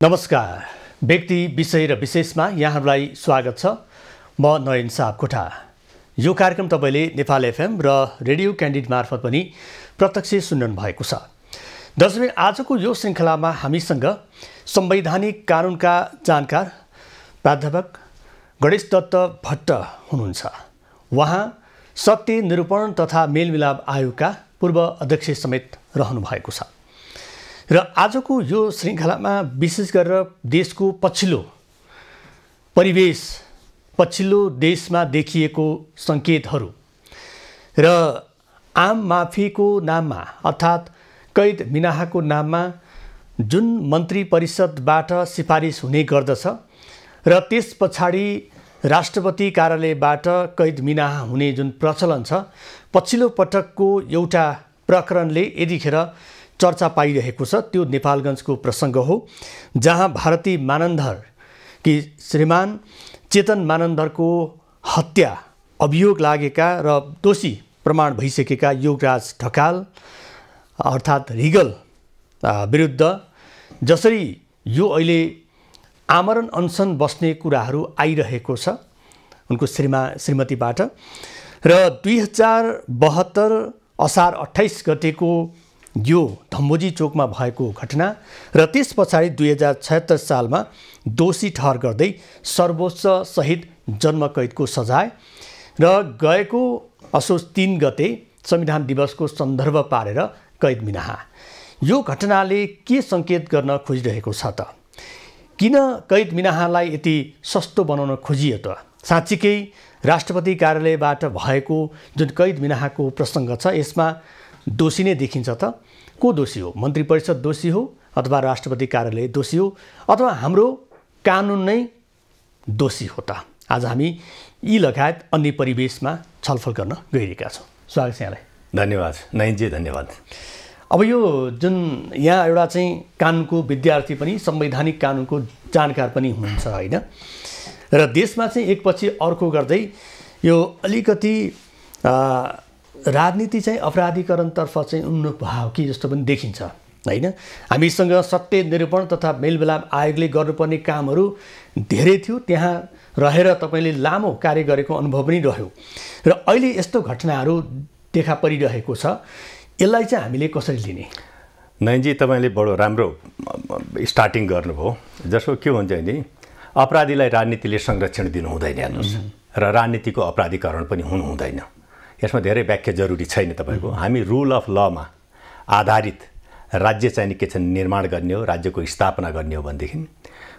नमस्कार। व्यक्ति विषय र विशेषमा यहाँहरूलाई स्वागत छ। म नयन सापकोटा। यो कार्यक्रम तपाईले नेपाल एफएम र रेडियो क्यान्डिड मार्फत पनि प्रत्यक्ष सुन्नु भएको छ। दर्शक, आजको यो श्रृङ्खलामा हामीसँग संवैधानिक कानुनका जानकार प्राध्यापक गणेश दत्त भट्ट हुनुहुन्छ। उहाँ सत्य निरूपण तथा मेलमिलाप आयोगका पूर्व अध्यक्ष समेत रहनु भएको छ र आजको यो श्रृङ्खलामा विशेष गरेर देशको पछिल्लो परिवेश, पछिल्लो देशमा देखिएको सङ्केतहरू र आम माफीको नाममा अर्थात् कैद मिनाहाको नाममा जुन मन्त्री परिषदबाट सिफारिस हुने गर्दछ र त्यस पछाडि राष्ट्रपति कार्यालयबाट कैद मिनाहा हुने जुन प्रचलन छ, पछिल्लो पटकको एउटा प्रकरणले यतिखेर चर्चा पाइरहेको छ। त्यो नेपालगञ्जको प्रसङ्ग हो, जहाँ भारती मानन्धर कि श्रीमान चेतन मानन्धरको हत्या अभियोग लागेका र दोषी प्रमाण भइसकेका योगराज ढकाल अर्थात् रिगल विरुद्ध जसरी यो अहिले आमरण अनसन बस्ने कुराहरू आइरहेको छ उनको श्रीमतीबाट र 2072 असार 28 गतेको यो धम्बोजी चोकमा भएको घटना र त्यस पछाडि 2076 सालमा दोषी ठहर गर्दै सर्वोच्च सहित जन्मकैदको सजाय र गएको असोज 3 गते संविधान दिवसको सन्दर्भ पारेर कैद मिनाहा। यो घटनाले के सङ्केत गर्न खोजिरहेको छ त? किन कैद मिनाहालाई यति सस्तो बनाउन खोजियो त? साँच्चीकै राष्ट्रपति कार्यालयबाट भएको जुन कैद मिनाहाको प्रसङ्ग छ, यसमा दोषी नै देखिन्छ त? को दोषी हो? मन्त्री परिषद दोषी हो अथवा राष्ट्रपति कार्यालय दोषी हो अथवा हाम्रो कानुन नै दोषी हो त? आज हामी यी लगायत अन्य परिवेशमा छलफल गर्न गइरहेका छौँ। स्वागत छ यहाँलाई। धन्यवाद नयनजी, धन्यवाद। अब यो जुन यहाँ एउटा चाहिँ कानुनको विद्यार्थी पनि संवैधानिक कानुनको जानकार पनि हुनुहुन्छ होइन, र देशमा चाहिँ एकपछि अर्को गर्दै यो अलिकति राजनीति चाहिँ अपराधीकरणतर्फ चाहिँ उन्मुख भयो कि जस्तो पनि देखिन्छ होइन। हामीसँग सत्य निरूपण तथा मेलमिलाप आयोगले गर्नुपर्ने कामहरू धेरै थियो, त्यहाँ रहेर तपाईँले लामो कार्य गरेको अनुभव पनि रह्यो र अहिले यस्तो घटनाहरू देखा परिरहेको छ। यसलाई चाहिँ हामीले कसरी लिने? नयनजी, तपाईँले बडो राम्रो स्टार्टिङ गर्नुभयो। जसो के हुन्छ नि, अपराधीलाई राजनीतिले संरक्षण दिनु हुँदैन हेर्नुहोस्, र राजनीतिको अपराधीकरण पनि हुनु हुँदैन। यसमा धेरै व्याख्या जरुरी छैन तपाईँको। हामी रुल अफ लमा आधारित राज्य चाहिँ के छ निर्माण गर्ने हो, राज्यको स्थापना गर्ने हो भनेदेखि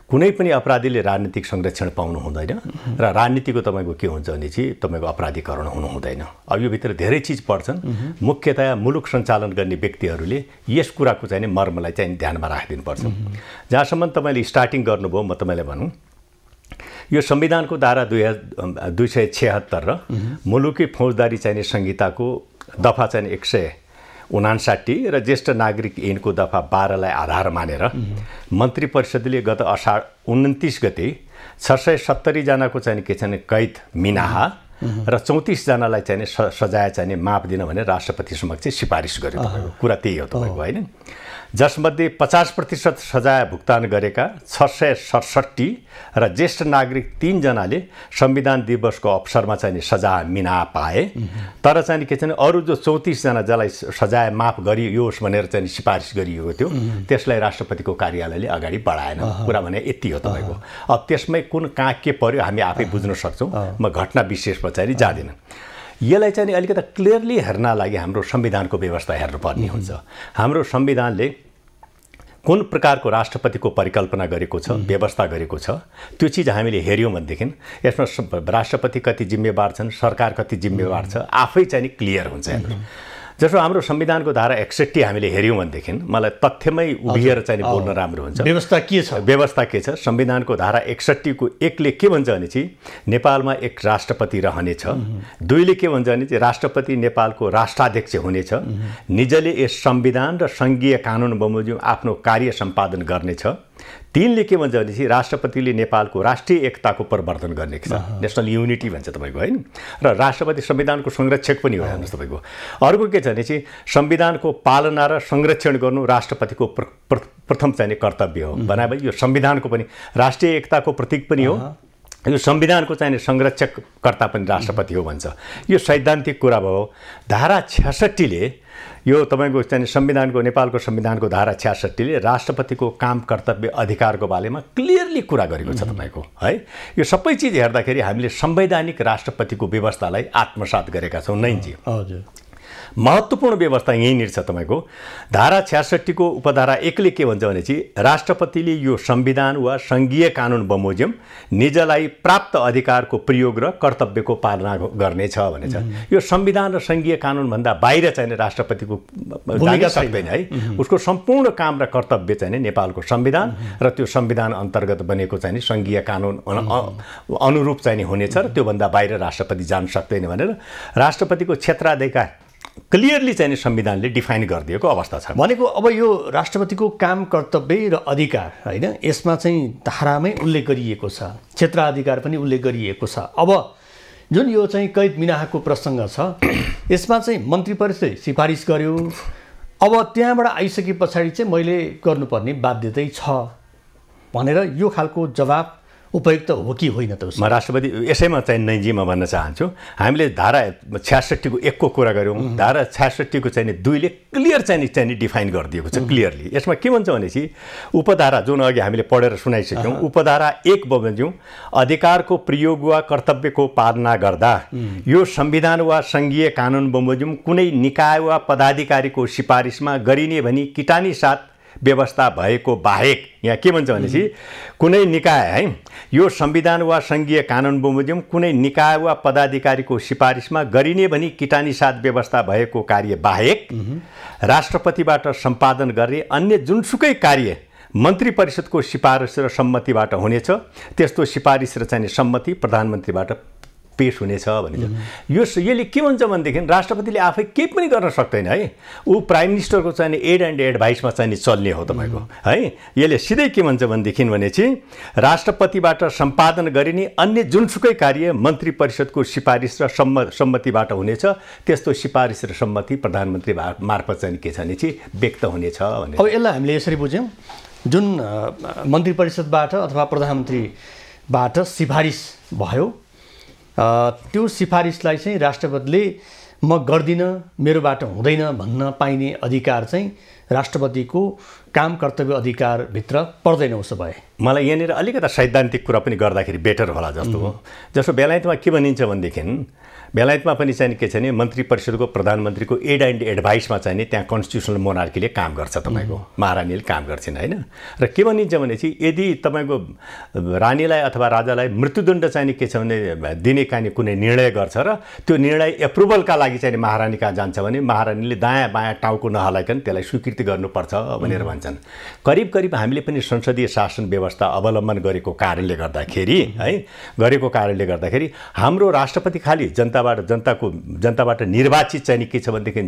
कुनै पनि अपराधीले राजनीतिक संरक्षण पाउनु हुँदैन र राजनीतिको तपाईँको के हुन्छ भने चाहिँ तपाईँको अपराधीकरण हुनु हुँदैन। अब यो भित्र धेरै चिज पर्छन्। मुख्यतया मुलुक सञ्चालन गर्ने व्यक्तिहरूले यस कुराको चाहिँ मर्मलाई चाहिँ ध्यानमा राखिदिनुपर्छ। जहाँसम्म तपाईँले स्टार्टिङ गर्नुभयो, म तपाईँलाई भनौँ, यो संविधानको धारा 276 र मुलुकी फौजदारी चाहिने संहिताको दफा चाहिँ 159 र ज्येष्ठ नागरिक ऐनको दफा 12 लाई आधार मानेर मन्त्री परिषदले गत असार 29 गते 670 जनाको चाहिँ के छ कैद मिनाहा र 34 जनालाई चाहिँ सजाय चाहिँ माफ दिन भनेर राष्ट्रपति समक्ष सिफारिस गर्यो। कुरा त्यही हो तपाईँको होइन। जसमध्ये 50% सजाय भुक्तान गरेका 667 र ज्येष्ठ नागरिक 3 जनाले संविधान दिवसको अवसरमा चाहिँ सजाय मिना पाए। तर चाहिँ के छ अरू जो 34 जना जसलाई सजाय माफ गरियोस् भनेर चाहिँ सिफारिस गरिएको थियो, त्यसलाई राष्ट्रपतिको कार्यालयले अगाडि बढाएन। कुरा भने यति हो तपाईँको। अब त्यसमै कुन कहाँ के पर्यो हामी आफै बुझ्न सक्छौँ। म घटना विशेषमा चाहिँ जाँदिनँ। यसलाई चाहिँ अलिकति क्लियरली हेर्न लागि हाम्रो संविधानको व्यवस्था हेर्नुपर्ने हुन्छ। हाम्रो संविधानले कुन प्रकारको राष्ट्रपतिको परिकल्पना गरेको छ, व्यवस्था गरेको छ, त्यो चिज हामीले हेऱ्यौँ भनेदेखि यसमा राष्ट्रपति कति जिम्मेवार छन्, सरकार कति जिम्मेवार छ, आफै चाहिँ क्लियर हुन्छ। जसो हाम्रो संविधानको धारा 61 हामीले हेऱ्यौँ भनेदेखि मलाई तथ्यमै उभिएर चाहिँ बोल्न राम्रो हुन्छ। व्यवस्था के छ? व्यवस्था के छ? संविधानको धारा 61 को 1 ले के भन्छ भने चाहिँ नेपालमा एक राष्ट्रपति रहनेछ। 2 ले के भन्छ भने चाहिँ राष्ट्रपति नेपालको राष्ट्राध्यक्ष हुनेछ। निजले यस संविधान र संघीय कानुन बमोजिम आफ्नो कार्य सम्पादन गर्नेछ। 3 ले के भन्छ भने चाहिँ राष्ट्रपतिले नेपालको राष्ट्रिय एकताको प्रवर्धन गर्ने छ, नेशनल युनिटी भन्छ तपाईँको हैन। र राष्ट्रपति संविधानको संरक्षक पनि हो हेर्नुस् तपाईँको। अर्को के छ भने चाहिँ संविधानको पालना र संरक्षण गर्नु राष्ट्रपतिको प्रथम चाहिने कर्तव्य हो। भनेपछि यो संविधानको पनि राष्ट्रिय एकताको प्रतीक पनि हो, यो संविधानको चाहिने संरक्षककर्ता पनि राष्ट्रपति हो भन्छ। यो सैद्धान्तिक कुरा भयो। धारा 66ले यो तपाईँको चाहिँ संविधानको नेपालको संविधानको धारा 66ले राष्ट्रपतिको काम कर्तव्य अधिकारको बारेमा क्लियरली कुरा गरेको छ तपाईँको है। यो सबै चिज हेर्दाखेरि हामीले संवैधानिक राष्ट्रपतिको व्यवस्थालाई आत्मसात गरेका छौँ। नैनजी हजुर, महत्त्वपूर्ण व्यवस्था यहीँनिर छ तपाईँको। धारा 66 को उपधारा 1 ले के भन्छ भनेपछि राष्ट्रपतिले यो संविधान वा सङ्घीय कानुन बमोजिम निजलाई प्राप्त अधिकारको प्रयोग र कर्तव्यको पालना गर्नेछ भनेछ। यो संविधान र सङ्घीय कानुनभन्दा बाहिर चाहिँ राष्ट्रपतिको भूमिका सक्दैन है। उसको सम्पूर्ण काम र कर्तव्य चाहिँ नेपालको संविधान र त्यो संविधान अन्तर्गत बनेको चाहिँ सङ्घीय कानुन अनुरूप चाहिँ हुनेछ र त्योभन्दा बाहिर राष्ट्रपति जान सक्दैन भनेर राष्ट्रपतिको क्षेत्राधिकार क्लियरली चाहिँ संविधानले डिफाइन गरिदिएको अवस्था छ। भनेको अब यो राष्ट्रपतिको काम कर्तव्य र अधिकार होइन, यसमा चाहिँ धारामै उल्लेख गरिएको छ, क्षेत्राधिकार पनि उल्लेख गरिएको छ। अब जुन यो चाहिँ कैद मिनाहको प्रसङ्ग छ, यसमा चाहिँ मन्त्री परिषदले सिफारिस गर्यो। अब त्यहाँबाट आइसके पछाडि चाहिँ मैले गर्नुपर्ने बाध्यतै छ भनेर यो खालको जवाब उपयुक्त हो कि होइन त? म राष्ट्रपति यसैमा चाहिँ नैजीमा भन्न चाहन्छु, हामीले धारा 66 को 1 को कुरा गऱ्यौँ। धारा 66 को चाहिँ 2 ले क्लियर चाहिँ डिफाइन गरिदिएको छ क्लियरली। यसमा के भन्छ भनेपछि उपधारा जुन अघि हामीले पढेर सुनाइसक्यौँ, उपधारा 1 बमोजिम अधिकारको प्रयोग वा कर्तव्यको पालना गर्दा यो संविधान वा सङ्घीय कानुन बमोजिम कुनै निकाय वा पदाधिकारीको सिफारिसमा गरिने भनी किटानी साथ व्यवस्था भएको बाहेक, यहाँ के भन्छ भनेपछि कुनै निकाय है यो संविधान वा सङ्घीय कानुन बमोजिम कुनै निकाय वा पदाधिकारीको सिफारिसमा गरिने भनी किटानी साथ व्यवस्था भएको कार्य बाहेक राष्ट्रपतिबाट सम्पादन गर्ने अन्य जुनसुकै कार्य मन्त्री परिषदको सिफारिस र सम्मतिबाट हुनेछ। त्यस्तो सिफारिस र चाहिँ सम्मति प्रधानमन्त्रीबाट पेश हुनेछ भनिन्छ। यसले के भन्छ भनेदेखि राष्ट्रपतिले आफै केही पनि गर्न सक्दैन है। ऊ प्राइम मिनिस्टरको चाहिँ एड एन्ड एडभाइसमा चाहिँ चल्ने हो तपाईँको है। यसले सिधै के भन्छ भनेदेखि चाहिँ राष्ट्रपतिबाट सम्पादन गरिने अन्य जुनसुकै कार्य मन्त्री परिषदको सिफारिस र सम्मतिबाट हुनेछ। त्यस्तो सिफारिस र सम्मति प्रधानमन्त्री मार्फत चाहिँ के छ भने व्यक्त हुनेछ भने। अब यसलाई हामीले यसरी बुझ्यौँ, जुन मन्त्री परिषदबाट अथवा प्रधानमन्त्रीबाट सिफारिस भयो, त्यो सिफारिसलाई चाहिँ राष्ट्रपतिले म गर्दिनँ, मेरोबाट हुँदैन भन्न पाइने अधिकार चाहिँ राष्ट्रपतिको काम कर्तव्य अधिकारभित्र पर्दैन। उसो भए मलाई यहाँनिर अलिकता सैद्धान्तिक कुरा पनि गर्दाखेरि बेटर होला जस्तो हो। जस्तो बेलायतमा के भनिन्छ भनेदेखि बेलायतमा पनि चाहिँ के छ भने मन्त्री परिषदको प्रधानमन्त्रीको एड एन्ड एडभाइसमा चाहिँ त्यहाँ कन्स्टिट्युसनल मोनार्कीले काम गर्छ, तपाईँको महारानीले काम गर्छिन् होइन। र के भनिन्छ भनेपछि यदि तपाईँको रानीलाई अथवा राजालाई मृत्युदण्ड चाहिँ के छ भने दिने काने कुनै निर्णय गर्छ र त्यो निर्णय एप्रुभलका लागि चाहिँ महारानी कहाँ जान्छ भने महारानीले दायाँ बायाँ टाउको नहलाइकन त्यसलाई स्वीकृति गर्नुपर्छ भनेर भन्छन्। करिब करिब हामीले पनि संसदीय शासन व्यवस्था अवलम्बन गरेको कारणले गर्दाखेरि हाम्रो राष्ट्रपति खालि जनताबाट निर्वाचित चाहिँ के छ भनेदेखि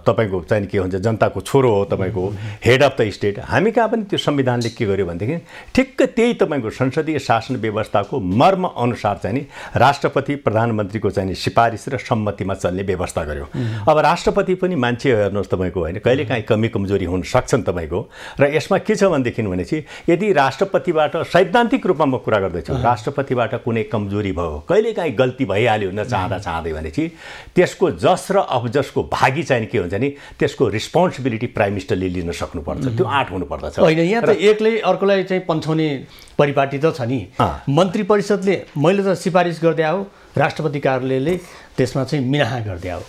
तपाईँको चाहिँ के हुन्छ जनताको छोरो हो, तपाईँको हेड अफ द स्टेट। हामी कहाँ पनि त्यो संविधानले के गर्यो भनेदेखि ठिक्क त्यही तपाईँको संसदीय शासन व्यवस्थाको मर्म अनुसार चाहिँ राष्ट्रपति प्रधानमन्त्रीको चाहिँ सिफारिस र सम्मतिमा चल्ने व्यवस्था गर्यो। अब राष्ट्रपति पनि मान्छे हेर्नुहोस् तपाईँको होइन, कहिलेकाहीँ कमी कमजोरी हुन सक्छन् तपाईँको। र यसमा के छ भनेदेखि भनेपछि यदि राष्ट्रपतिबाट सैद्धान्तिक रूपमा म कुरा गर्दैछु, राष्ट्रपतिबाट कुनै कमजोरी भयो, कहिलेकाहीँ गल्ती भइहाल्यो चाहँदै भनेपछि त्यसको जस र अबजसको भागी चाहिँ के हुन्छ नि त्यसको रिस्पोन्सिबिलिटी प्राइम मिनिस्टरले लिन सक्नुपर्छ। त्यो आँट हुनुपर्दछ होइन। यहाँ त एकले अर्कोलाई चाहिँ पन्छाउने परिपाटी त छ नि। मन्त्री परिषदले मैले त सिफारिस गरिदिए हो, राष्ट्रपति कार्यालयले त्यसमा चाहिँ मिनाहा गरिदिए हो।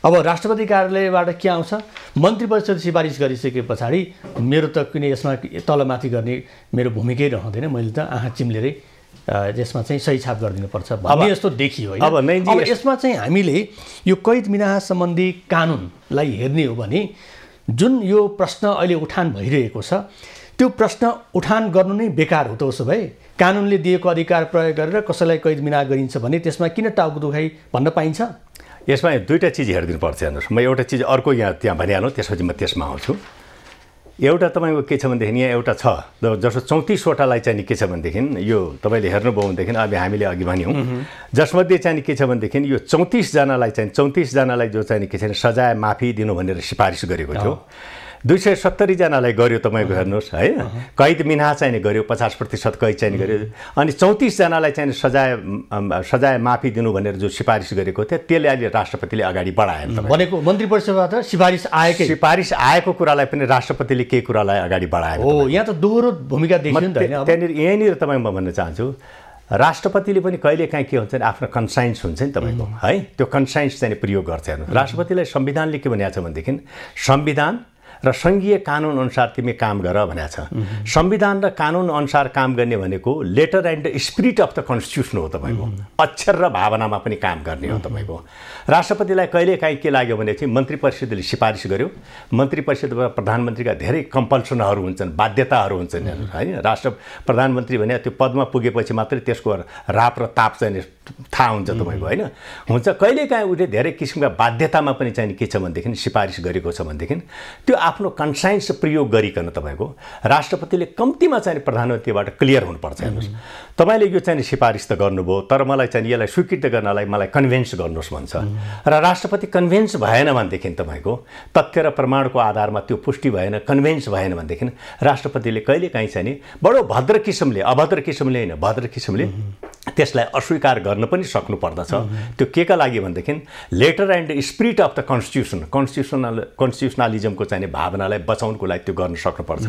अब राष्ट्रपति कार्यालयबाट के आउँछ, मन्त्री परिषद सिफारिस गरिसके पछाडि मेरो त कुनै यसमा तलमाथि गर्ने मेरो भूमिकै रहँदैन, मैले त आँखा चिम्लेरै यसमा चाहिँ सही छाप गरिदिनुपर्छ भन्ने जस्तो देखियो होइन। अब यसमा चाहिँ हामीले यो कैद मिनाहा सम्बन्धी कानुनलाई हेर्ने हो भने जुन यो प्रश्न अहिले उठान भइरहेको छ, त्यो प्रश्न उठान गर्नु नै बेकार हो त। उसो भए कानुनले दिएको अधिकार प्रयोग गरेर कसैलाई कैद मिनाहा गरिन्छ भने त्यसमा किन टाउको दुखाइ भन्न पाइन्छ? यसमा दुईवटा चिज हेरिदिनु पर्छ। हेर्नुहोस्, म एउटा चिज अर्को त्यहाँ भनिहाल्नु, त्यसपछि म त्यसमा आउँछु। एउटा तपाईँको के छ भनेदेखि यहाँ एउटा छ जस्तो 34वटालाई चाहिँ के छ भनेदेखि यो तपाईँले हेर्नुभयो भनेदेखि अब हामीले अघि भन्यौँ जसमध्ये चाहिँ के छ भनेदेखि यो 34जनालाई जो चाहिँ के छ सजाय माफी दिनु भनेर सिफारिस गरेको थियो। 270 जनालाई गर्यो तपाईँको हेर्नुहोस् होइन कैद मिनाहा चाहिने गर्यो 50% कैद चाहिने गर्यो अनि 34 जनालाई चाहिँ सजाय माफी दिनु भनेर जो सिफारिस गरेको थियो त्यसले अहिले राष्ट्रपतिले अगाडि बढाएन भनेको मन्त्री परिषदबाट सिफारिस आएको कुरालाई पनि राष्ट्रपतिले के कुरालाई अगाडि बढाएन हो यहाँ त दोहोरो भूमिका देखियो नि त हैन त्यहाँनिर यहीँनिर तपाईँ म भन्न चाहन्छु राष्ट्रपतिले पनि कहिलेकाहीँ के हुन्छ भने आफ्नो कन्साइन्स हुन्छ नि तपाईँको है त्यो कन्साइन्स चाहिँ प्रयोग गर्छ हेर्नु राष्ट्रपतिलाई संविधानले के भनेको छ भनेदेखि संविधान र सङ्घीय कानुन अनुसार तिमी काम गर भनेको छ संविधान र कानुन अनुसार काम गर्ने भनेको letter and spirit of the constitution हो तपाईँको अक्षर र भावनामा पनि काम गर्ने हो तपाईँको राष्ट्रपतिलाई कहिलेकाहीँ के लाग्यो भने चाहिँ मन्त्री परिषदले सिफारिस गर्यो मन्त्री परिषदबाट प्रधानमन्त्रीका धेरै कम्पल्सनहरू हुन्छन् बाध्यताहरू हुन्छन् होइन राष्ट्र प्रधानमन्त्री भने त्यो पदमा पुगेपछि मात्रै त्यसको राप र ताप चाहिँ थाहा हुन्छ तपाईँको होइन हुन्छ कहिलेकाहीँ उसले धेरै किसिमका बाध्यतामा पनि चाहिँ के छ भनेदेखि सिफारिस गरेको छ भनेदेखि त्यो आफ्नो कन्साइन्स प्रयोग गरिकन तपाईँको राष्ट्रपतिले कम्तीमा चाहिँ प्रधानमन्त्रीबाट क्लियर हुनुपर्छ हेर्नुहोस् तपाईँले यो चाहिँ सिफारिस त गर्नुभयो तर मलाई चाहिँ यसलाई स्वीकृत गर्नलाई मलाई कन्भिन्स गर्नुहोस् भन्छ र राष्ट्रपति कन्भिन्स भएन भनेदेखि तपाईँको तथ्य र प्रमाणको आधारमा त्यो पुष्टि भएन कन्भिन्स भएन भनेदेखि राष्ट्रपतिले कहिलेकाहीँ चाहिँ नि बडो भद्र किसिमले अभद्र किसिमले होइन भद्र किसिमले त्यसलाई अस्वीकार गर्न पनि सक्नु पर्दछ त्यो केका लागि भनेदेखि letter and spirit of the कन्स्टिट्युसनलिजमको चाहिँ भावनालाई बचाउनको लागि त्यो गर्न सक्नुपर्छ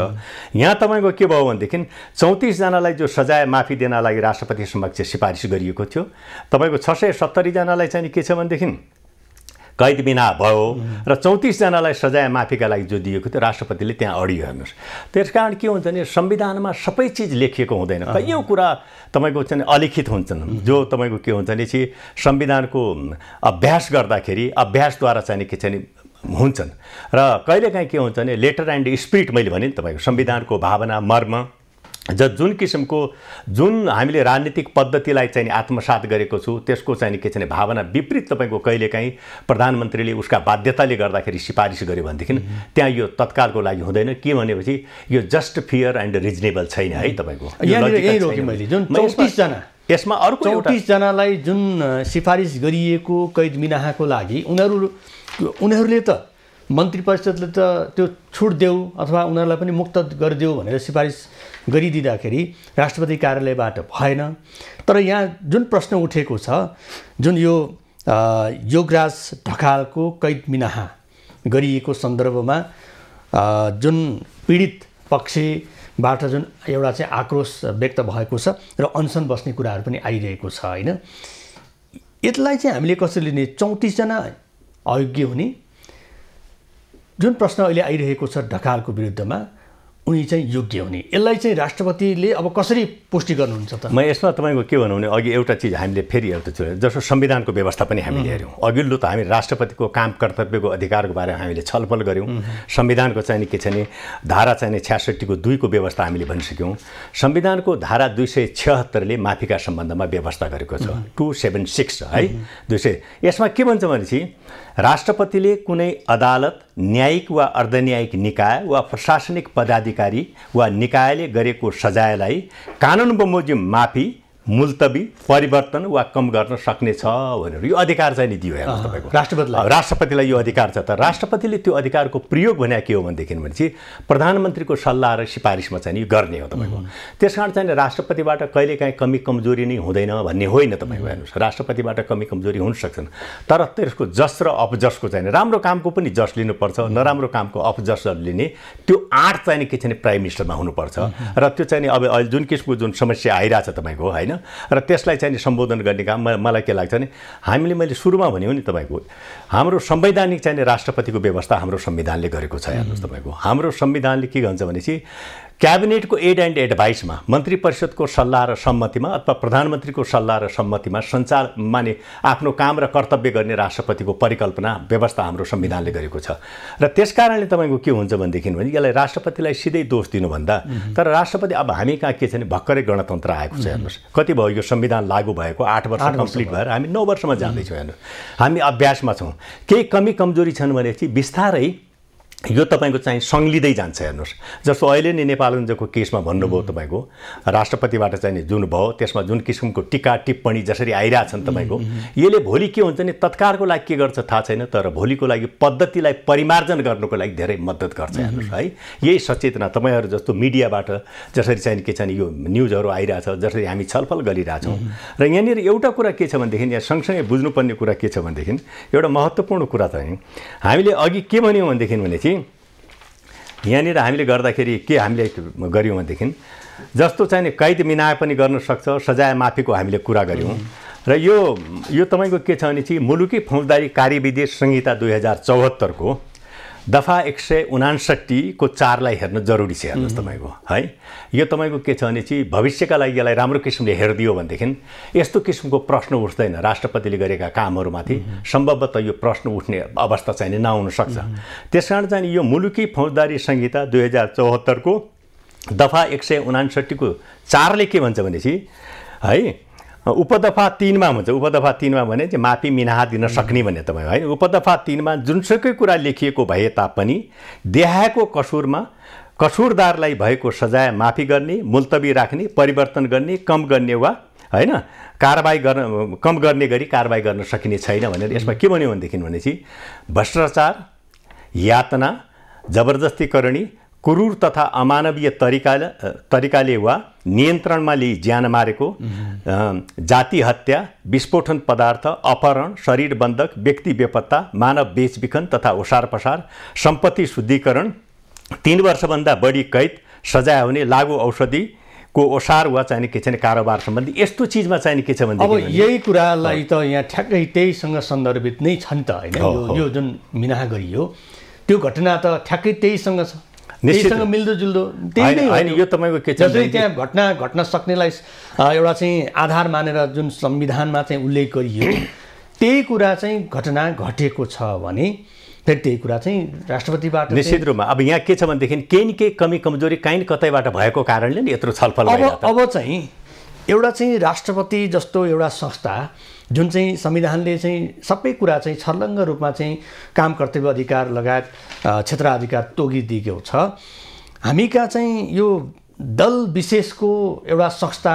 यहाँ तपाईँको के भयो भनेदेखि 34 जनालाई जो सजाय माफी दिनका लागि राष्ट्रपति समक्ष सिफारिस गरिएको थियो तपाईँको 670 जनालाई चाहिँ के छ भनेदेखि कैद बिना भयो र 34 जनालाई सजाय माफीका लागि जो दिएको थियो राष्ट्रपतिले त्यहाँ अडियो हेर्नुहोस् त्यसकारण के हुन्छ भने संविधानमा सबै चिज लेखिएको हुँदैन कयौँ कुरा तपाईँको चाहिँ अलिखित हुन्छन् जो तपाईँको के हुन्छ भने चाहिँ संविधानको अभ्यास गर्दाखेरि अभ्यासद्वारा चाहिँ के चाहिँ हुन्छन् र कहिलेकाहीँ के हुन्छ भने लेटर एन्ड स्पिरिट मैले भने नि तपाईँको संविधानको भावना मर्म जुन किसिमको जुन हामीले राजनीतिक पद्धतिलाई चाहिँ आत्मसात गरेको छु त्यसको चाहिँ के चाहिँ भावना विपरीत तपाईँको कहिलेकाहीँ प्रधानमन्त्रीले उसका बाध्यताले गर्दाखेरि सिफारिस गर्यो भनेदेखि त्यहाँ यो तत्कालको लागि हुँदैन के भनेपछि यो जस्ट फियर एन्ड रिजनेबल छैन है तपाईँको यसमा अर्को 34 जनालाई जुन सिफारिस गरिएको कैद मिनाहाको लागि उनीहरूले त मन्त्री परिषदले त त्यो छुट देऊ अथवा उनीहरूलाई पनि मुक्त गरिदेऊ भनेर सिफारिस गरिदिँदाखेरि राष्ट्रपति कार्यालयबाट भएन तर यहाँ जुन प्रश्न उठेको छ जुन यो योगराज ढकालको कैद मिनाहा गरिएको सन्दर्भमा जुन पीडित पक्षबाट जुन एउटा चाहिँ आक्रोश व्यक्त भएको छ र अनसन बस्ने कुराहरू पनि आइरहेको छ होइन यसलाई चाहिँ हामीले कसरी लिने 34 जना अयोग्य हुने जुन प्रश्न अहिले आइरहेको छ ढकालको विरुद्धमा उनी चाहिँ योग्य हुने यसलाई चाहिँ राष्ट्रपतिले अब कसरी पुष्टि गर्नुहुन्छ त म यसमा तपाईँको के भनौँ भने अघि एउटा चिज हामीले फेरि एउटा जस्तो संविधानको व्यवस्था पनि हामीले हेऱ्यौँ अघिल्लो त हामी राष्ट्रपतिको काम कर्तव्यको अधिकारको बारेमा हामीले छलफल गऱ्यौँ संविधानको चाहिँ के छ भने धारा चाहिँ 66 को 2 को व्यवस्था हामीले भनिसक्यौँ संविधानको धारा 276ले माफीका सम्बन्धमा व्यवस्था गरेको छ 276 है 200 यसमा के भन्छ भनेपछि राष्ट्रपतिले कुनै अदालत न्यायिक वा अर्धन्यायिक निकाय वा प्रशासनिक पदाधिकारी वा निकायले गरेको सजायलाई कानुन बमोजिम माफी मुल्तवी परिवर्तन वा कम गर्न सक्ने छ भनेर यो अधिकार चाहिँ नि दियो हेर्नुहोस् तपाईँको राष्ट्रपतिलाई यो अधिकार छ त राष्ट्रपतिले त्यो अधिकारको प्रयोग भने के हो भनेदेखि भनेपछि प्रधानमन्त्रीको सल्लाह र सिफारिसमा चाहिँ यो गर्ने हो तपाईँको त्यसकारण चाहिँ राष्ट्रपतिबाट कहिलेकाहीँ कमी कमजोरी नै हुँदैन भन्ने होइन तपाईँको हेर्नुहोस् राष्ट्रपतिबाट कमी कमजोरी हुन सक्छन् तर त्यसको जस र अपजसको चाहिँ राम्रो कामको पनि जस लिनुपर्छ नराम्रो कामको अपजस लिने त्यो आँट चाहिँ के चाहिँ प्राइम मिनिस्टरमा हुनुपर्छ र त्यो चाहिँ अब अहिले जुन किसिमको जुन समस्या आइरहेछ तपाईँको होइन र त्यसलाई चाहिँ सम्बोधन गर्ने काम मलाई के लाग्छ भने मैले सुरुमा भनेँ नि तपाईँको हाम्रो संवैधानिक चाहिँ राष्ट्रपतिको व्यवस्था हाम्रो संविधानले गरेको छ हेर्नुहोस् तपाईँको हाम्रो संविधानले के भन्छ भनेपछि क्याबिनेटको एड एन्ड एडभाइसमा मन्त्री परिषदको सल्लाह र सम्मतिमा अथवा प्रधानमन्त्रीको सल्लाह र सम्मतिमा सञ्चार माने आफ्नो काम र कर्तव्य गर्ने राष्ट्रपतिको परिकल्पना व्यवस्था हाम्रो संविधानले गरेको छ र त्यसकारणले तपाईँको के हुन्छ भनेदेखि भने यसलाई राष्ट्रपतिलाई सिधै दोष दिनुभन्दा तर राष्ट्रपति अब हामी कहाँ के छ भने भर्खरै गणतन्त्र आएको छ हेर्नुहोस् कति भयो यो संविधान लागू भएको 8 वर्ष कम्प्लिट भएर हामी 9 वर्षमा जाँदैछौँ हेर्नुहोस् हामी अभ्यासमा छौँ केही कमी कमजोरी छन् भनेपछि बिस्तारै यो तपाईँको चाहिँ सङ्लिँदै जान्छ हेर्नुहोस्। जस्तो अहिले नि नेपालगञ्जको केसमा भन्नुभयो तपाईँको राष्ट्रपतिबाट चाहिँ जुन भयो त्यसमा जुन किसिमको टिका टिप्पणी जसरी आइरहेछन् तपाईँको, यसले भोलि के हुन्छ नि तत्कालको लागि के गर्छ थाहा छैन, तर भोलिको लागि पद्धतिलाई परिमार्जन गर्नुको लागि धेरै मद्दत गर्छ हेर्नुहोस् है। यही सचेतना तपाईँहरू जस्तो मिडियाबाट जसरी चाहिँ के छ नि यो न्युजहरू आइरहेछ, जसरी हामी छलफल गरिरहेछौँ। र यहाँनिर एउटा कुरा के छ भनेदेखि यहाँ सँगसँगै बुझ्नुपर्ने कुरा के छ भनेदेखि एउटा महत्त्वपूर्ण कुरा चाहिँ हामीले अघि के भन्यौँ भनेदेखि यहाँनिर हामीले गर्दाखेरि के हामीले गऱ्यौँ भनेदेखि जस्तो चाहिँ कैद मिनाए पनि गर्न सक्छ, सजाय माफीको हामीले कुरा गऱ्यौँ। र यो तपाईँको के छ भने चाहिँ मुलुकी फौजदारी कार्यविधि संहिता 2074 को दफा 159 को 4 लाई हेर्न जरुरी छ हेर्नुहोस् तपाईँको है। यो तपाईँको के छ भने चाहिँ भविष्यका लागि यसलाई राम्रो किसिमले हेरिदियो भनेदेखि यस्तो किसिमको प्रश्न उठ्दैन। राष्ट्रपतिले गरेका कामहरूमाथि सम्भवतः यो प्रश्न उठ्ने अवस्था चाहिँ नहुन सक्छ। त्यसकारण चाहिँ यो मुलुकी फौजदारी संहिता 2074 को दफा 159 को 4 ले के भन्छ भनेपछि है उपदफा 3 मा भन्छ। उपदफा 3 मा भने चाहिँ माफी मिनाहा दिन सक्ने भन्ने तपाईँ है। उपदफा 3 मा जुनसुकै कुरा लेखिएको भए तापनि देखाएको कसुरमा कसुरदारलाई भएको सजाय माफी गर्ने, मुल्तवी राख्ने, परिवर्तन गर्ने, कम गर्ने वा हैन कारबाही गर्न कम गर्ने गरी कारबाही गर्न सकिने छैन भनेर यसमा के भन्यो भनेदेखि भनेपछि भ्रष्टाचार, यातना, जबरजस्तीकरणी, क्रूर तथा अमानवीय तरिकाले वा नियन्त्रणमा लिई ज्यान मारेको, जाति हत्या, विस्फोटन पदार्थ, अपहरण, शरीर बन्धक, व्यक्ति बेपत्ता, मानव बेचबिखन तथा ओसार पसार, सम्पत्ति शुद्धिकरण, 3 वर्षभन्दा बढी कैद, सजाय हुने, लागू औषधिको ओसार वा चाहिँ के छ कारोबार सम्बन्धी यस्तो चिजमा चाहिँ के छ भने अब यही कुरालाई त यहाँ ठ्याक्कै त्यहीसँग सन्दर्भित नै छ नि त हैन। यो जुन मिनाहा गरियो त्यो घटना त ठ्याक्कै त्यहीसँग छ, निश्चितसँग मिल्दोजुल्दो त्यही नै होइन। यो तपाईँको के छ जसरी त्यहाँ घट्न सक्नेलाई एउटा चाहिँ आधार मानेर जुन संविधानमा चाहिँ उल्लेख गरियो त्यही कुरा चाहिँ घटना घटेको छ भने फेरि त्यही कुरा चाहिँ राष्ट्रपतिबाट निश्चित रूपमा अब यहाँ के छ भनेदेखि केही न केही कमी कमजोरी काहीँ कतैबाट भएको कारणले नि यत्रो छलफल भइरहेको। अब चाहिँ एउटा चाहिँ राष्ट्रपति जस्तो एउटा संस्था जुन चाहिँ संविधानले चाहिँ सबै कुरा चाहिँ छर्लङ्ग रूपमा चाहिँ काम कर्तव्य अधिकार लगायत क्षेत्राधिकार तोकिदिएको छ, हामी कहाँ चाहिँ यो दल विशेषको एउटा संस्था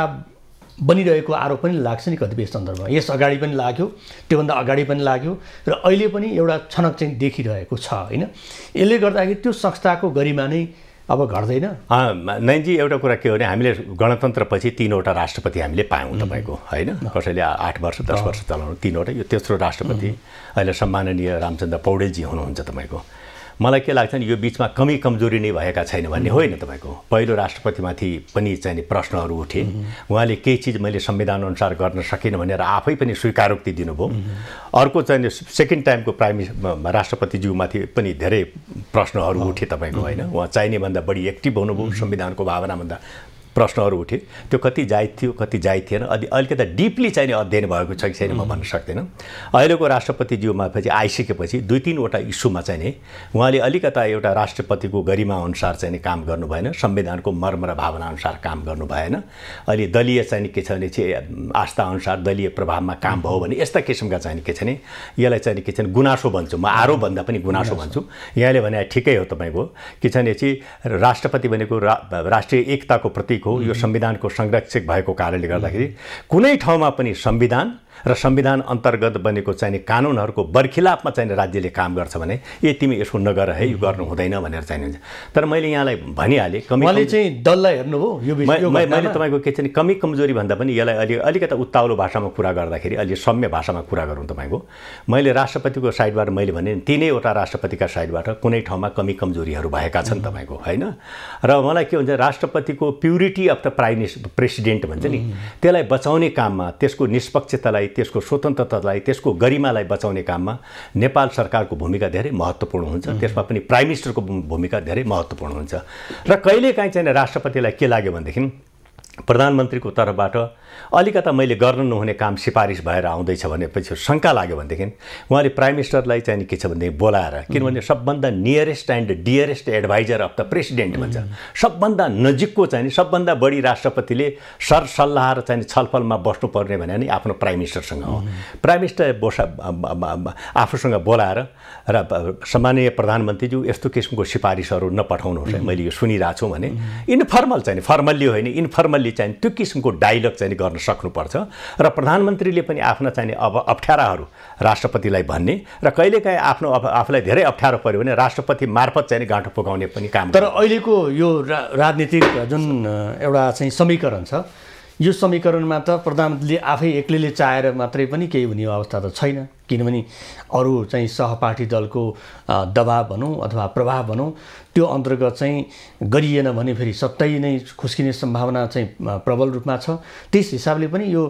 बनिरहेको आरोप पनि लाग्छ नि कतिपय सन्दर्भमा। यस अगाडि पनि लाग्यो, त्योभन्दा अगाडि पनि लाग्यो र अहिले पनि एउटा छनक चाहिँ देखिरहेको छ हैन। यसले गर्दाखेरि त्यो संस्थाको गरिमा नै अब घट्दैन। नयनजी एउटा कुरा के हो भने हामीले गणतन्त्रपछि 3 वटा राष्ट्रपति हामीले पायौँ तपाईँको हैन। कसैले 8 वर्ष 10 वर्ष चलाउनु 3 वटा। यो तेस्रो राष्ट्रपति अहिले सम्माननीय रामचन्द्र पौडेलजी हुनुहुन्छ तपाईँको। मलाई के लाग्छ नि यो बिचमा कमी कमजोरी नै भएका छैन भन्ने होइन तपाईँको। पहिलो राष्ट्रपतिमाथि पनि चाहिँ प्रश्नहरू उठे, उहाँले केही चिज मैले संविधान अनुसार गर्न सकिनँ भनेर आफै पनि स्वीकारोक्ति दिनुभयो। अर्को चाहिँ सेकेन्ड टाइमको राष्ट्रपतिज्यूमाथि पनि धेरै प्रश्नहरू उठे तपाईँको हैन। उहाँ चाहिने भन्दा बढी एक्टिभ हुनुभयो, संविधानको भावनाभन्दा प्रश्नहरू उठे। त्यो कति जायज थियो कति जायज थिएन अलिकति डिपली चाहिँ अध्ययन भएको छ कि छैन म भन्न सक्दिनँ। अहिलेको राष्ट्रपतिज्यूमा पछि आइसकेपछि 2-3 वटा इस्युमा चाहिँ नि उहाँले अलिकता एउटा राष्ट्रपतिको गरिमा अनुसार चाहिँ काम गर्नु भएन, संविधानको मर्म र भावना अनुसार काम गर्नु भएन। अहिले दलीय चाहिँ के छ भने चाहिँ आस्था अनुसार दलीय प्रभावमा काम भयो भने यस्ता किसिमका चाहिँ के छ नि यसलाई चाहिँ के छ नि गुनासो भन्छु म, आरोप भन्दा पनि गुनासो भन्छु। यहाँले भने ठिकै हो तपाईँको के छ भने चाहिँ राष्ट्रपति भनेको राष्ट्रिय एकताको प्रतीक हो। यो संविधानको संरक्षक भएको कारणले गर्दाखेरि कुनै ठाउँमा पनि संविधान र संविधान अन्तर्गत बनेको चाहिँ कानुनहरूको बर्खिलाफमा चाहिँ राज्यले काम गर्छ भने ए तिमी यसो नगर है, यो गर्नु हुँदैन भनेर चाहिँ हुन्छ। तर मैले यहाँलाई भनिहालेँ कमी चाहिँ दललाई हेर्नुभयो यो मैले तपाईँको के छ नि कमी कमजोरी भन्दा पनि यसलाई अलिकता उत्ताउलो भाषामा कुरा गर्दाखेरि अलि सौम्य भाषामा कुरा गरौँ तपाईँको। मैले राष्ट्रपतिको साइडबाट मैले भने 3 वटा राष्ट्रपतिका साइडबाट कुनै ठाउँमा कमी कमजोरीहरू भएका छन् तपाईँको हैन। र मलाई के हुन्छ राष्ट्रपतिको प्युरिटी अफ द प्रेसिडेन्ट भन्छ नि त्यसलाई बचाउने काममा, त्यसको निष्पक्षतालाई, त्यसको स्वतन्त्रतालाई, त्यसको गरिमालाई बचाउने काममा नेपाल सरकारको भूमिका धेरै महत्त्वपूर्ण हुन्छ। त्यसमा पनि प्राइम मिनिस्टरको भूमिका धेरै महत्त्वपूर्ण हुन्छ। र कहिलेकाहीँ चाहिँ राष्ट्रपतिलाई के लाग्यो भनेदेखि प्रधानमन्त्रीको तर्फबाट अलिकता मैले गर्न नहुने काम सिफारिस भएर आउँदैछ भनेपछि शङ्का लाग्यो भनेदेखि उहाँले प्राइम मिनिस्टरलाई चाहिँ के छ भनेदेखि बोलाएर, किनभने सबभन्दा nearest and dearest adviser of the president भन्छ, सबभन्दा नजिकको चाहिँ सबभन्दा बढी राष्ट्रपतिले सरसल्लाह र चाहिँ छलफलमा बस्नुपर्ने भने नि आफ्नो प्राइम मिनिस्टरसँग हो। प्राइम मिनिस्टर आफूसँग बोलाएर र सम्माननीय प्रधानमन्त्रीज्यू यस्तो किसिमको सिफारिसहरू नपठाउनुहोस् है, मैले यो सुनिरहेको छु भने इन्फर्मल चाहिँ फर्मल्ली होइन इन्फर्मल्ली चाहिँ त्यो किसिमको डायलग चाहिँ गर्न सक्नुपर्छ र प्रधानमन्त्रीले पनि आफ्ना चाहिँ अब अप्ठ्याराहरू राष्ट्रपतिलाई भन्ने र कहिलेकाहीँ आफ्नो आफूलाई धेरै अप्ठ्यारो पर्यो भने राष्ट्रपति मार्फत चाहिँ गाँठो पुगाउने पनि काम। तर अहिलेको यो राजनीतिक जुन एउटा चाहिँ समीकरण छ, यो समीकरणमा त प्रधानमन्त्रीले आफै एक्लैले चाहेर मात्रै पनि केही हुने अवस्था त छैन, किनभने अरू चाहिँ सहपाठी दलको दबाब भनौँ अथवा प्रभाव भनौँ त्यो अन्तर्गत चाहिँ गरिएन भने फेरि सत्तै नै खुस्किने सम्भावना चाहिँ प्रबल रूपमा छ। त्यस हिसाबले पनि यो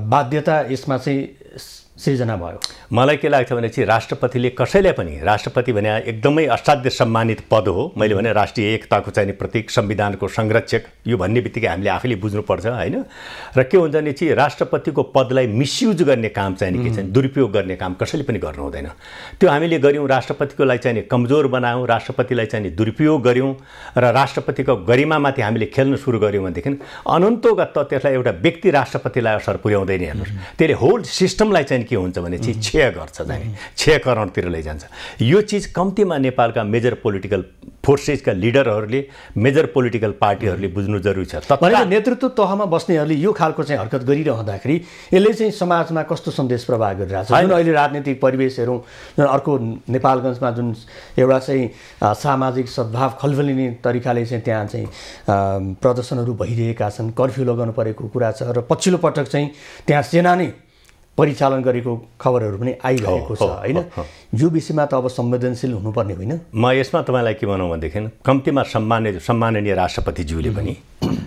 बाध्यता यसमा चाहिँ सृजना भयो। मलाई के लाग्छ भने चाहिँ राष्ट्रपतिले कसैलाई पनि, राष्ट्रपति भने एकदमै असाध्य सम्मानित पद हो, मैले भने राष्ट्रिय एकताको चाहिँ प्रतीक, संविधानको संरक्षक, यो भन्ने बित्तिकै हामीले आफैले बुझ्नुपर्छ होइन। र के हुन्छ भने चाहिँ राष्ट्रपतिको पदलाई मिसयुज गर्ने काम चाहिँ के छ, दुरुपयोग गर्ने काम कसैले पनि गर्नु हुँदैन। त्यो हामीले गऱ्यौँ, राष्ट्रपतिकोलाई चाहिँ कमजोर बनायौँ, राष्ट्रपतिलाई चाहिँ दुरुपयोग गऱ्यौँ र राष्ट्रपतिको गरिमामाथि हामीले खेल्न सुरु गऱ्यौँ भनेदेखि अनन्तोगत त त्यसलाई एउटा व्यक्ति राष्ट्रपतिलाई असर पुर्याउँदैन। हेर्नुहोस्, त्यसले होल सिस्टमलाई चाहिँ के हुन्छ भने चाहिँ क्षय गर्छ, चाहिँ क्षयकरणतिर लैजान्छ। यो चिज कम्तीमा नेपालका मेजर पोलिटिकल फोर्सेसका लिडरहरूले, मेजर पोलिटिकल पार्टीहरूले बुझ्नु जरुरी छ। नेतृत्व तहमा बस्नेहरूले यो खालको चाहिँ हरकत गरिरहँदाखेरि यसले चाहिँ समाजमा कस्तो सन्देश प्रवाह गरिरहेछ? जुन अहिले राजनीतिक परिवेश हेरौँ, जुन अर्को नेपालगञ्जमा जुन एउटा चाहिँ सामाजिक सद्भाव खलबलिने तरिकाले चाहिँ त्यहाँ चाहिँ प्रदर्शनहरू भइरहेका छन्, कर्फ्यू लगाउनु परेको कुरा छ र पछिल्लो पटक चाहिँ त्यहाँ सेना नै परिचालन गरेको खबरहरू पनि आइरहेको छ होइन। यो विषयमा त अब संवेदनशील हुनुपर्ने होइन? म यसमा तपाईँलाई के भनौँ भनेदेखि कम्तीमा सम्माननीय राष्ट्रपतिज्यूले पनि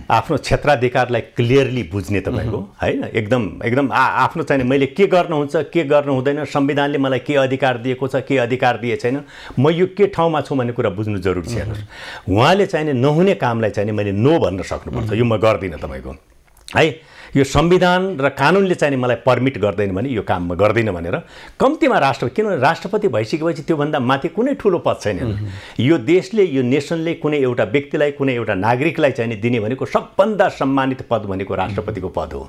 आफ्नो क्षेत्राधिकारलाई क्लियरली बुझ्ने तपाईँको होइन, एकदम आफ्नो चाहिँ मैले के गर्नुहुन्छ के गर्नु हुँदैन, संविधानले मलाई के अधिकार दिएको छ के अधिकार दिए छैन, म यो के ठाउँमा छु भन्ने कुरा बुझ्नु जरुरी छ। हेर्नुहोस्, उहाँले चाहिँ नहुने कामलाई चाहिँ मैले नो भन्न सक्नुपर्छ, यो म गर्दिनँ तपाईँको है। यो संविधान र कानुनले चाहिँ मलाई पर्मिट गर्दैन भने यो काम म गर्दिनँ भनेर कम्तीमा किनभने राष्ट्रपति भइसकेपछि त्योभन्दा माथि कुनै ठुलो पद छैन। यो देशले, यो नेसनले कुनै एउटा व्यक्तिलाई, कुनै एउटा नागरिकलाई चाहिँ दिने भनेको सबभन्दा सम्मानित पद भनेको राष्ट्रपतिको पद हो।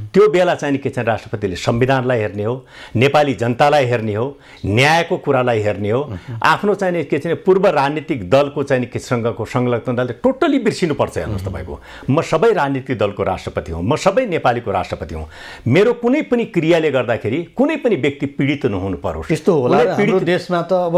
त्यो बेला चाहिँ के छ, राष्ट्रपतिले संविधानलाई हेर्ने हो, नेपाली जनतालाई हेर्ने हो, न्यायको कुरालाई हेर्ने हो, आफ्नो चाहिँ के छ पूर्व राजनीतिक दलको चाहिँ केसँगको संलग्नताले टोटली बिर्सिनुपर्छ। हेर्नुहोस् तपाईँको, म सबै राजनीतिक दलको राष्ट्रपति हुँ, म सबै नेपालीको राष्ट्रपति हुँ, मेरो कुनै पनि क्रियाले गर्दाखेरि कुनै पनि व्यक्ति पीडित नहुनु परोस्। त्यस्तो होला हाम्रो देशमा त अब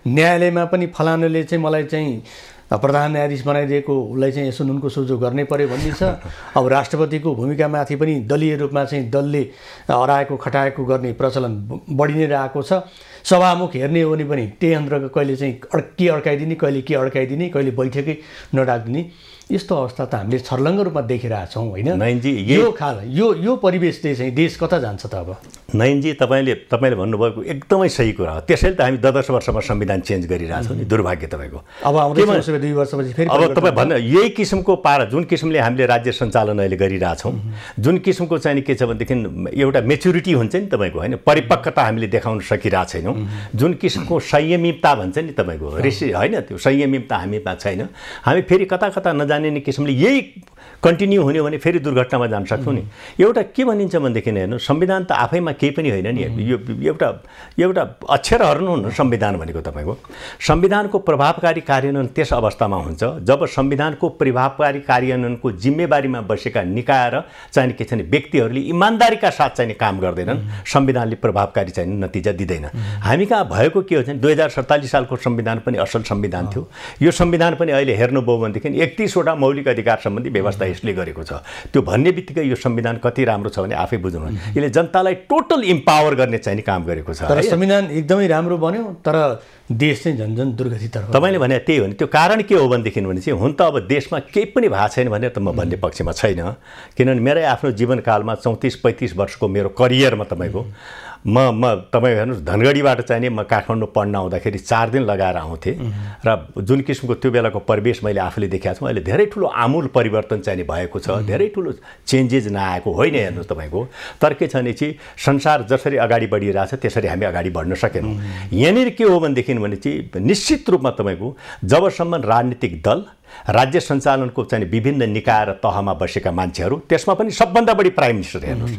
न्यायालयमा पनि फलानुले चाहिँ मलाई चाहिँ प्रधान न्यायाधीश बनाइदिएको उसलाई चाहिँ यसो नुनको सोझो गर्नै पर्यो भन्ने छ। अब राष्ट्रपतिको भूमिकामाथि पनि दलीय रूपमा चाहिँ दलले हराएको खटाएको गर्ने प्रचलन बढी नै रहेको छ। सभामुख हेर्ने हो भने पनि त्यही अन्तर्गत कहिले चाहिँ के अड्काइदिने, कहिले के अड्काइदिने, कहिले बैठकै नडाक्दिने, यस्तो अवस्था त हामीले छर्लङ्ग रूपमा देखिरहेछौँ होइन नयनजी। यो परिवेशले चाहिँ देश कता जान्छ त? अब नयनजी, तपाईँले भन्नुभएको एकदमै सही कुरा हो। त्यसैले त हामी 10 वर्षमा संविधान चेन्ज गरिरहेछौँ नि, दुर्भाग्य तपाईँको। अब आउँदै 2 वर्षपछि फेरि अब तपाईँ भन्नु यही किसिमको पारा जुन किसिमले हामीले राज्य सञ्चालन अहिले गरिरहेछौँ, जुन किसिमको चाहिँ के छ भनेदेखि एउटा मेच्युरिटी हुन्छ नि तपाईँको होइन, परिपक्वता हामीले देखाउन सकिरहेको छैनौँ, जुन किसिमको संयमितता भन्छ नि तपाईँको होइन, त्यो संयमितता हामीमा छैन। हामी फेरि कता कता नजाने किसिमले यही कन्टिन्यू हुने हो भने फेरि दुर्घटनामा जान सक्छौँ नि। एउटा के भनिन्छ भनेदेखि हेर्नु, संविधान त आफैमा केही पनि होइन नि, यो एउटा अक्षरहरू हुन् संविधान भनेको। तपाईँको संविधानको प्रभावकारी कार्यान्वयन त्यस अवस्थामा हुन्छ जब संविधानको प्रभावकारी कार्यान्वयनको जिम्मेवारीमा बसेका निकाय र चाहिँ के छ भने व्यक्तिहरूले इमान्दारीका साथ चाहिँ काम गर्दैनन्, संविधानले प्रभावकारी चाहिँ नतिजा दिँदैन। हामी कहाँ भएको के हो भने 2047 सालको संविधान पनि असल संविधान थियो। यो संविधान पनि अहिले हेर्नुभयो भनेदेखि 31वटा मौलिक अधिकार सम्बन्धी व्यवस्था यसले गरेको छ। त्यो भन्ने बित्तिकै यो संविधान कति राम्रो छ भने आफै बुझ्नु, यसले जनतालाई टोटल इम्पावर गर्ने चाहिँ काम गरेको छ। तर संविधान एकदमै राम्रो बन्यो तर देश चाहिँ झन्झन दुर्गतितर्फ। तपाईँले भने त्यही हो नि, त्यो कारण के हो भनेदेखि भने चाहिँ हुन त अब देशमा केही पनि भएको छैन भनेर त म भन्ने पक्षमा छैन, किनभने मेरै आफ्नो जीवनकालमा 34-35 वर्षको मेरो करियरमा तपाईँको तपाईँ हेर्नुहोस् धनगढीबाट चाहिँ नि म काठमाडौँ पढ्न आउँदाखेरि 4 दिन लगाएर आउँथेँ र जुन किसिमको त्यो बेलाको परिवेश मैले आफूले देखाएको छु अहिले धेरै ठुलो आमूल परिवर्तन चाहिँ नि भएको छ, धेरै ठुलो चेन्जेस नआएको होइन हेर्नुहोस् तपाईँको। तर के छ भने चाहिँ संसार जसरी अगाडि बढिरहेछ त्यसरी हामी अगाडि बढ्न सकेनौँ। यहाँनिर के हो भनेदेखि भने चाहिँ निश्चित रूपमा तपाईँको जबसम्म राजनीतिक दल राज्य सञ्चालनको चाहिँ विभिन्न निकाय र तहमा बसेका मान्छेहरू, त्यसमा पनि सबभन्दा बढी प्राइम मिनिस्टर हेर्नुहोस्,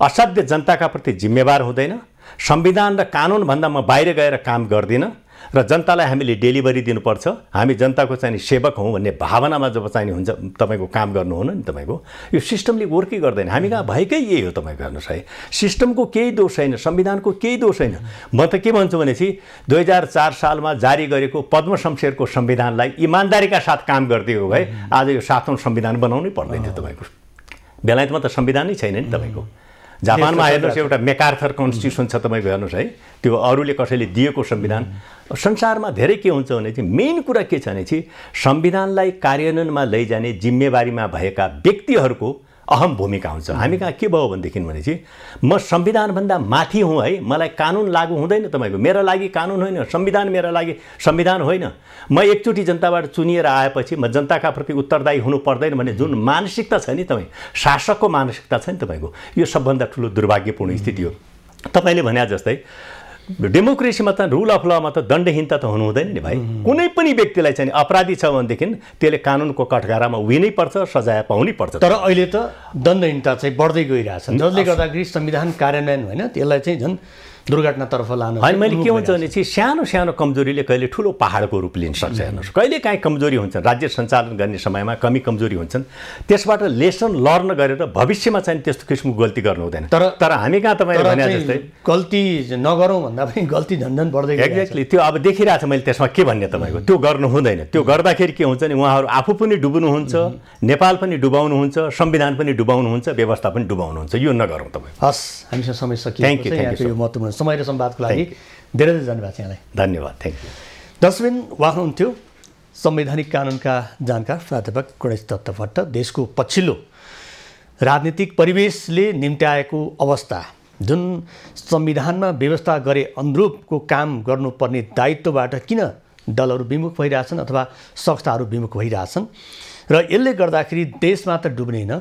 असाध्य जनताका प्रति जिम्मेवार हुँदैन, संविधान र कानुनभन्दा म बाहिर गएर काम गर्दिनँ र जनतालाई हामीले डेलिभरी दिनुपर्छ, हामी जनताको चाहिँ सेवक हौँ भन्ने भावनामा जब चाहिँ हुन्छ तपाईँको काम गर्नुहुन्न नि तपाईँको यो सिस्टमले वर्कै गर्दैन। हामी कहाँ भएकै यही हो तपाईँको हेर्नुहोस् है, सिस्टमको केही दोष छैन, संविधानको केही दोष छैन। म त के भन्छु भनेपछि 2004 सालमा जारी गरेको पद्म शमशेरको संविधानलाई इमान्दारीका साथ काम गरिदिएको भए आज यो 7औं संविधान बनाउनै पर्दैन थियो तपाईँको। बेलायतमा त संविधानै छैन नि तपाईँको। जापानमा हेर्नुहोस् एउटा मेकार्थर कन्स्टिट्युसन छ तपाईँको हेर्नुहोस् है, त्यो अरूले कसैले दिएको संविधान। संसारमा धेरै के हुन्छ भने चाहिँ मेन कुरा के छ भने चाहिँ संविधानलाई कार्यान्वयनमा लैजाने जिम्मेवारीमा भएका व्यक्तिहरूको अहम भूमिका हुन्छ। हामी कहाँ के भयो भनेदेखि भने चाहिँ म संविधानभन्दा माथि हुँ है, मलाई कानुन लागू हुँदैन तपाईँको, मेरा लागि कानुन होइन, संविधान मेरा लागि संविधान होइन। म एकचोटि जनताबाट चुनिएर आएपछि म जनताका प्रति उत्तरदायी हुनु पर्दैन भन्ने जुन मानसिकता छ नि तपाईँ, शासकको मानसिकता छ नि तपाईँको, यो सबभन्दा ठुलो दुर्भाग्यपूर्ण स्थिति हो। तपाईँले भने जस्तै डेमोक्रेसीमा त रुल अफ लमा त दण्डहीनता त हुनु हुँदैन नि भाइ। कुनै पनि व्यक्तिलाई चाहिँ अपराधी छ भनेदेखि त्यसले कानुनको कठघारामा उभिनै पर्छ, सजाय पाउनै पर्छ। तर अहिले त दण्डहीनता चाहिँ बढ्दै गइरहेछ, जसले गर्दाखेरि संविधान कार्यान्वयन होइन त्यसलाई चाहिँ झन् दुर्घटनातर्फ लानु। होइन, मैले के हुन्छ भने चाहिँ सानो सानो कमजोरीले कहिले ठुलो पहाडको रूप लिन सक्छ हेर्नुहोस्। कहिले काहीँ कमजोरी हुन्छ, राज्य सञ्चालन गर्ने समयमा कमी कमजोरी हुन्छन्, त्यसबाट लेसन लर्न गरेर भविष्यमा चाहिँ त्यस्तो किसिमको गल्ती गर्नु हुँदैन। तर हामी कहाँ तपाईँले भने जस्तै गल्ती नगरौँ भन्दा पनि गल्ती झन्झन बढ्दै गयो। एक्ज्याक्टली त्यो अब देखिरहेको छ मैले, त्यसमा के भन्ने तपाईँको, त्यो गर्नु हुँदैन। त्यो गर्दाखेरि के हुन्छ नि, उहाँहरू आफू पनि डुब्नुहुन्छ, नेपाल पनि डुबाउनुहुन्छ, संविधान पनि डुबाउनुहुन्छ, व्यवस्था पनि डुबाउनुहुन्छ। यो नगरौँ तपाईँ। हस्, हामीसँग समय सकिएको छ। यो महत्त्वपूर्ण समय र संवादको लागि धेरै धेरै धन्यवाद यहाँलाई। धन्यवाद, थ्याङ्क यू। दर्शकबिन, उहाँ हुनुहुन्थ्यो संवैधानिक कानुनका जानकार प्राध्यापक गणेश दत्त भट्ट। देशको पछिल्लो राजनीतिक परिवेशले निम्त्याएको अवस्था, जुन संविधानमा व्यवस्था गरे अनुरूपको काम गर्नुपर्ने दायित्वबाट किन दलहरू विमुख भइरहेछन् अथवा संस्थाहरू विमुख भइरहेछन् र यसले गर्दाखेरि देश मात्र डुब्ने होइन,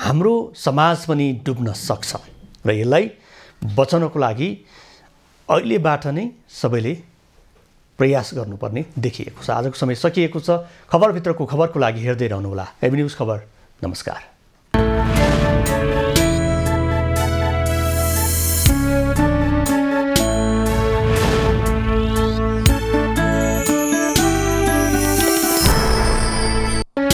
हाम्रो समाज पनि डुब्न सक्छ र यसलाई बचाउनको लागि अहिलेबाट नै सबैले प्रयास गर्नुपर्ने देखिएको छ। आजको समय सकिएको छ। खबरभित्रको खबरको लागि हेर्दै रहनुहोला एबी न्युज खबर। नमस्कार।